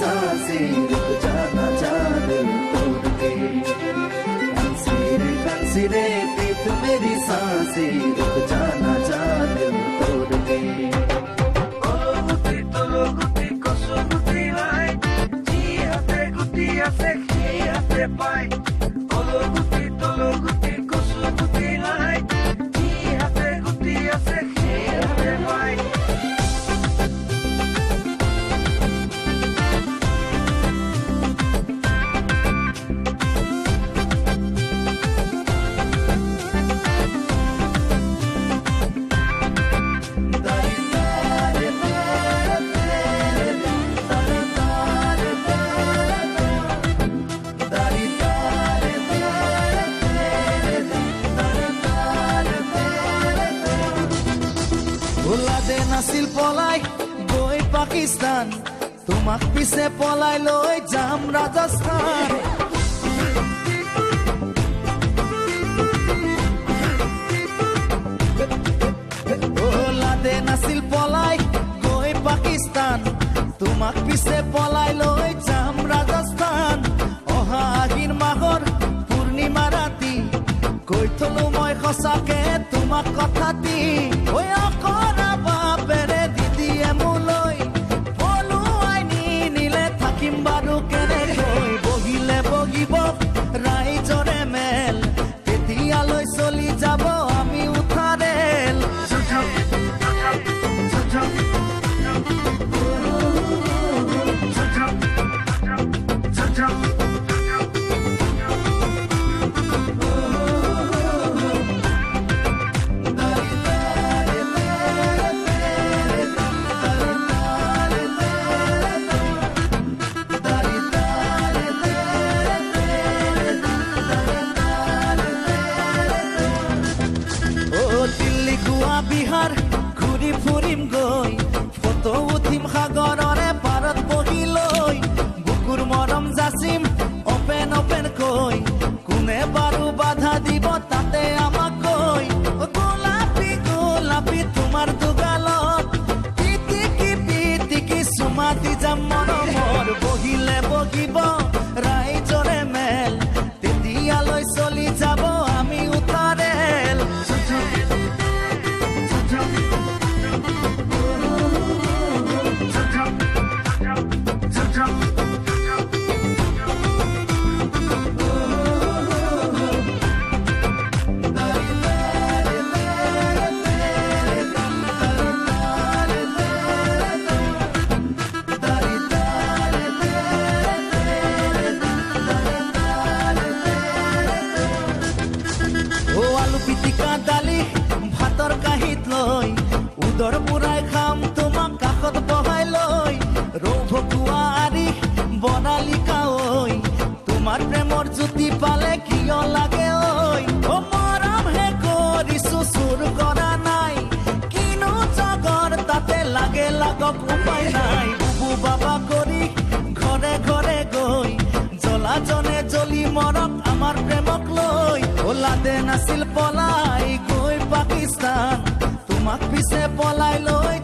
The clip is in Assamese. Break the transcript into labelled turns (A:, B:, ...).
A: सांसें रुक जाना चाह दिल तोड़ के कंसी रे प्रीत मेरी सांसें रुक जाना चाह दिल तोड़ के Bye. Olo guti, tolo guti, koso guti lai. Jihate guti, ase jihate bye. নাছিল পলাই গৈ পাকিস্তান তোমাক পিছে পলাই লৈ যাম ৰাজস্থান ওলাদে নাছিল পলাই গৈ পাকিস্তান তোমাক পিছে পলাই লৈ যাম ৰাজস্থান অহা আহিন মাহৰ পূৰ্ণিমা ৰাতি কৈ থলো মই সঁচাকে তোমাক কথা দি ঐ অকৰা বাপেৰে দিদিয়ে মোলৈ পলুৱাই নিলে থাকিম বাৰু কেনেকৈ বহিলে বহিব ৰাইজৰে মেল তেতিয়ালৈ চলি যাব আমি উঠাৰেল বিহাৰ ঘূৰি ফুৰিম গৈ ফটো উঠিম সাগৰৰে পাৰত বহি লৈ বুকুৰ মৰম যাচিম অপেন কৈ কোনে বাৰু বাধা দিব তাতে আমাক কৈ গোলাপী গোলাপী তোমাৰ দুগালত পিটিকি চুমা দি যাম মৰমৰ বহিলে বহিব ৰাইজৰে মেল তেতিয়ালৈ চলি যাব আমি উঠাৰেল পিটিকা দালি ভাতৰ কাঁহীত লৈ উদৰ পুৰাই খাম তোমাক কাষত বহাই লৈ ৰৌ ভকুৱা আৰি বনালি কাঐ তোমাৰ প্ৰেমৰ জ্যোতি পালে কিয় লাগে ঐ অ মৰম হে কৰিছো চুৰ কৰা নাই কিনো জগৰ তাতে লাগে লাগক উপায় নাই বুবু বাবা কৰি ঘৰে ঘৰে গৈ জ্বলাজনে জ্বলি মৰক আমাৰ প্ৰেমক লৈ ওলাদে নাছিল পলাই গৈ পাকিস্তান তোমাক পিছে পলাই লৈ